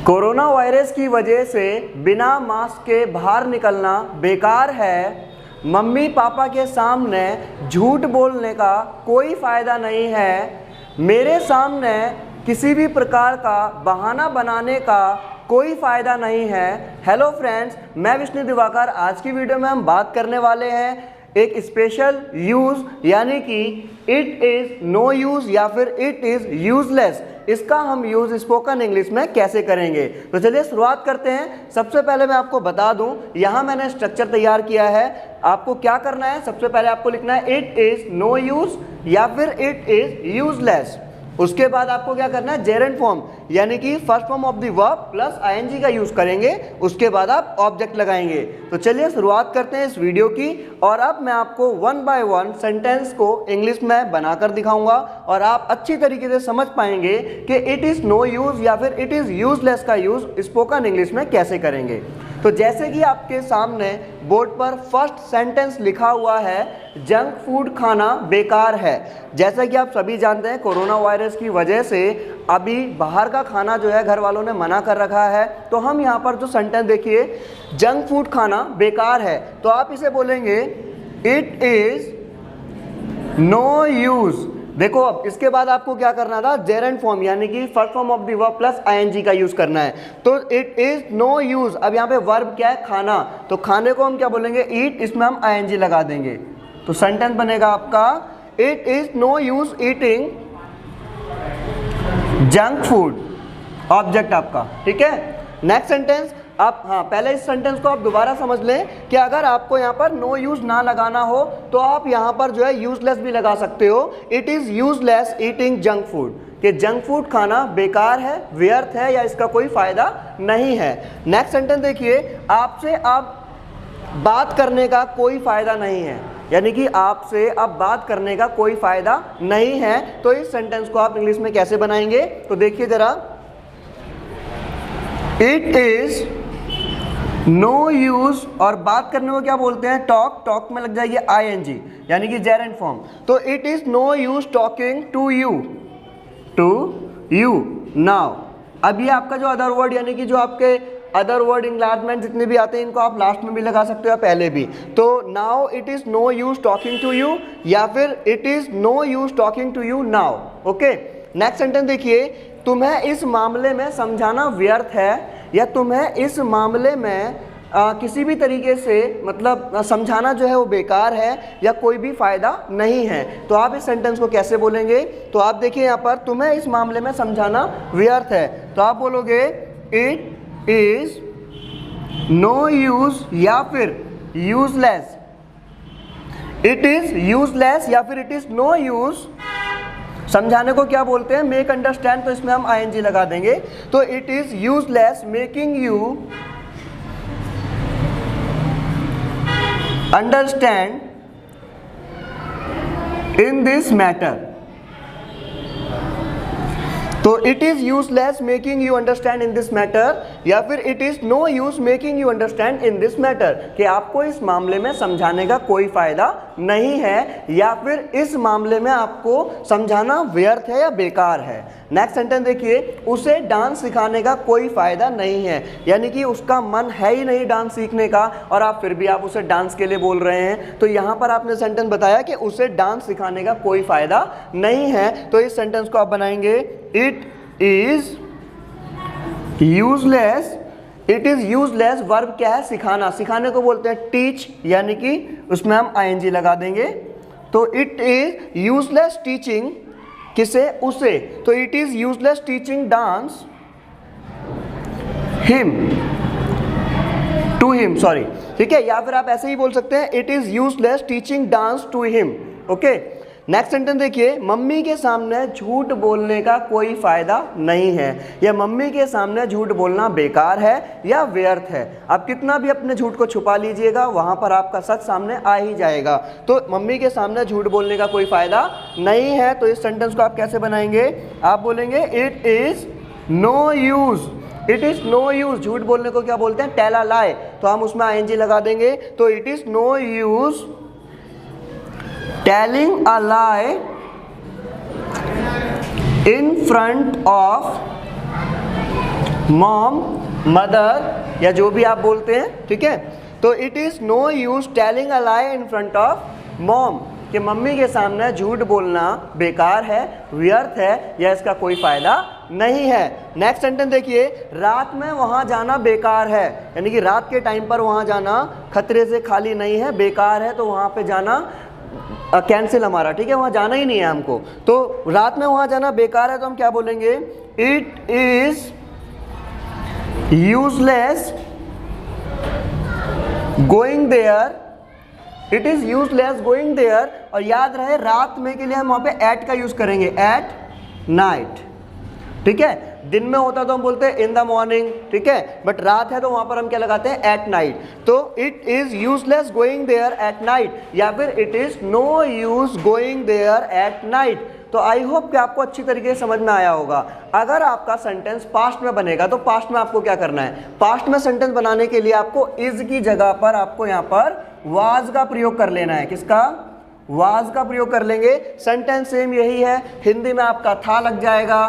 Corona virus की वजह से बिना मास्क के बाहर निकलना बेकार है। मम्मी पापा के सामने झूठ बोलने का कोई फ़ायदा नहीं है। मेरे सामने किसी भी प्रकार का बहाना बनाने का कोई फ़ायदा नहीं है। हेलो फ्रेंड्स, मैं विष्णु दिवाकर। आज की वीडियो में हम बात करने वाले हैं एक स्पेशल यूज़ यानी कि इट इज़ नो यूज़ या फिर इट इज़ यूज़लेस। इसका हम यूज़ स्पोकन इंग्लिश में कैसे करेंगे, तो चलिए शुरुआत करते हैं। सबसे पहले मैं आपको बता दूं, यहाँ मैंने स्ट्रक्चर तैयार किया है। आपको क्या करना है, सबसे पहले आपको लिखना है इट इज़ नो यूज़ या फिर इट इज़ यूज़लेस। उसके बाद आपको क्या करना है, जेरेंड फॉर्म यानी कि first form of the verb plus ING का यूज़ करेंगे। उसके बाद आप ऑब्जेक्ट लगाएंगे। तो चलिए शुरुआत करते हैं इस वीडियो की। और अब मैं आपको वन बाय वन सेंटेंस को इंग्लिश में बनाकर दिखाऊंगा और आप अच्छी तरीके से समझ पाएंगे कि इट इज़ नो यूज़ या फिर इट इज़ यूज़लेस का यूज़ स्पोकन इंग्लिश में कैसे करेंगे। तो जैसे कि आपके सामने बोर्ड पर फर्स्ट सेंटेंस लिखा हुआ है, जंक फूड खाना बेकार है। जैसा कि आप सभी जानते हैं, कोरोना वायरस की वजह से अभी बाहर का खाना जो है घर वालों ने मना कर रखा है। तो हम यहाँ पर जो सेंटेंस देखिए, जंक फूड खाना बेकार है, तो आप इसे बोलेंगे इट इज़ नो यूज़। देखो, अब इसके बाद आपको क्या करना था, जेरेंड फॉर्म यानी कि first form of the verb plus ING का यूज करना है। तो इट इज नो यूज, अब यहाँ पे वर्ब क्या है, खाना। तो खाने को हम क्या बोलेंगे, ईट, इसमें हम आईएनजी लगा देंगे। तो सेंटेंस बनेगा आपका it is no use eating junk food, object आपका। ठीक है, नेक्स्ट सेंटेंस आप, हाँ, पहले इस सेंटेंस को आप दोबारा समझ लें कि अगर आपको यहाँ पर नो यूज़ ना लगाना हो तो आप यहाँ पर जो है यूजलेस भी लगा सकते हो। It is useless eating junk food, कि जंक फूड खाना बेकार है, व्यर्थ है या इसका कोई फ़ायदा नहीं है। नेक्स्ट सेंटेंस देखिए, आपसे अब बात करने का कोई फ़ायदा नहीं है, यानी कि आपसे अब बात करने का कोई फ़ायदा नहीं है। तो इस सेंटेंस को आप इंग्लिश में कैसे बनाएंगे, तो देखिए ज़रा, इट इज़ नो यूज़ और बात करने को क्या बोलते हैं, टॉक। टॉक में लग जाएगी आईएनजी यानी कि जेरेंड फॉर्म। तो it is no use talking to you now. अब ये आपका जो अदर वर्ड यानी कि जो आपके अदर वर्ड इंग्लैंडमेंट जितने भी आते हैं, इनको आप लास्ट में भी लगा सकते हो या पहले भी। तो now it is no use talking to you या फिर it is no use talking to you now. Okay, next sentence देखिए, तुम्हें इस मामले में समझाना व्यर्थ है या तुम्हें इस मामले में किसी भी तरीके से मतलब समझाना जो है वो बेकार है या कोई भी फ़ायदा नहीं है। तो आप इस सेंटेंस को कैसे बोलेंगे, तो आप देखिए यहाँ पर, तुम्हें इस मामले में समझाना व्यर्थ है, तो आप बोलोगे इट इज़ नो यूज़ या फिर यूजलेस। इट इज़ यूजलेस या फिर इट इज़ नो यूज़। समझाने को क्या बोलते हैं, मेक अंडरस्टैंड, तो इसमें हम आईएनजी लगा देंगे। तो it is useless making you understand in this matter. तो it is useless making you understand in this matter या फिर it is no use making you understand in this matter, कि आपको इस मामले में समझाने का कोई फायदा नहीं है या फिर इस मामले में आपको समझाना व्यर्थ है या बेकार है। नेक्स्ट सेंटेंस देखिए, उसे डांस सिखाने का कोई फायदा नहीं है, यानी कि उसका मन है ही नहीं डांस सीखने का और आप फिर भी आप उसे डांस के लिए बोल रहे हैं। तो यहाँ पर आपने सेंटेंस बताया कि उसे डांस सिखाने का कोई फायदा नहीं है। तो इस सेंटेंस को आप बनाएंगे it is useless. It is useless, verb क्या है, सिखाना। सिखाने को बोलते हैं टीच, यानी कि उसमें हम आईएनजी लगा देंगे। तो इट इज यूजलेस टीचिंग, किसे, उसे। तो it is useless teaching dance him, to him, sorry. ठीक है, या फिर आप ऐसे ही बोल सकते हैं it is useless teaching dance to him. Okay, next sentence देखिए, मम्मी के सामने झूठ बोलने का कोई फायदा नहीं है, या मम्मी के सामने झूठ बोलना बेकार है या व्यर्थ है। आप कितना भी अपने झूठ को छुपा लीजिएगा, वहां पर आपका सच सामने आ ही जाएगा। तो मम्मी के सामने झूठ बोलने का कोई फायदा नहीं है। तो इस सेंटेंस को आप कैसे बनाएंगे, आप बोलेंगे it is no use. It is no use, झूठ बोलने को क्या बोलते हैं, टेल अ लाई, तो हम उसमें आईएनजी लगा देंगे। तो it is no use telling a lie in front of mom, mother या जो भी आप बोलते हैं, ठीक है। तो it is no use telling a lie in front of mom, कि मम्मी के सामने झूठ बोलना बेकार है, व्यर्थ है या इसका कोई फ़ायदा नहीं है। नेक्स्ट सेंटेंस देखिए, रात में वहाँ जाना बेकार है, यानी कि रात के टाइम पर वहाँ जाना खतरे से खाली नहीं है, बेकार है, तो वहाँ पे जाना कैंसिल हमारा, ठीक है, वहाँ जाना ही नहीं है हमको। तो रात में वहाँ जाना बेकार है तो हम क्या बोलेंगे, it is useless going there, it is useless going there. और याद रहे रात में के लिए हम वहाँ पे एट का यूज़ करेंगे, एट नाइट, ठीक है। दिन में होता तो हम बोलते हैं इन द मॉर्निंग, ठीक है, बट रात है तो वहाँ पर हम क्या लगाते हैं, एट नाइट। तो it is useless going there at night, या फिर it is no use going there at night. तो आई होप कि आपको अच्छी तरीके से समझ में आया होगा। अगर आपका सेंटेंस पास्ट में बनेगा तो पास्ट में आपको क्या करना है, पास्ट में सेंटेंस बनाने के लिए आपको इज की जगह पर आपको यहाँ पर वाज का प्रयोग कर लेना है। किसका, वाज का प्रयोग कर लेंगे। सेंटेंस सेम यही है, हिंदी में आपका था लग जाएगा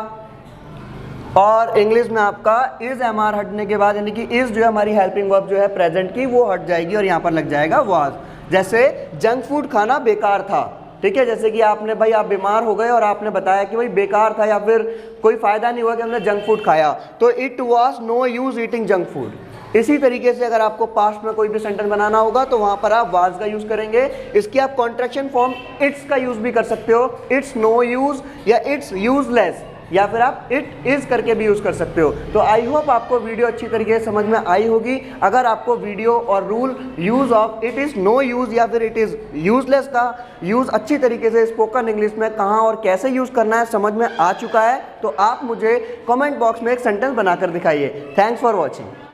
और इंग्लिश में आपका इज एमआर हटने के बाद, यानी कि इज जो है हमारी हेल्पिंग वर्ब जो है प्रेजेंट की, वो हट जाएगी और यहाँ पर लग जाएगा वाज। जैसे जंक फूड खाना बेकार था, ठीक है, जैसे कि आपने भाई आप बीमार हो गए और आपने बताया कि भाई बेकार था या फिर कोई फ़ायदा नहीं हुआ कि हमने जंक फूड खाया, तो it was no use eating junk food. इसी तरीके से अगर आपको पास्ट में कोई भी सेंटेंस बनाना होगा तो वहाँ पर आप वाज का यूज़ करेंगे। इसकी आप कॉन्ट्रैक्शन फॉर्म इट्स का यूज़ भी कर सकते हो, इट्स नो यूज़ या इट्स यूजलेस, या फिर आप इट इज़ करके भी यूज़ कर सकते हो। तो आई होप आपको वीडियो अच्छी तरीके से समझ में आई होगी। अगर आपको वीडियो और rule use of it is no use या फिर इट इज़ यूजलेस का यूज़ अच्छी तरीके से स्पोकन इंग्लिश में कहाँ और कैसे यूज़ करना है समझ में आ चुका है, तो आप मुझे कमेंट बॉक्स में एक सेंटेंस बनाकर दिखाइए। Thanks for watching.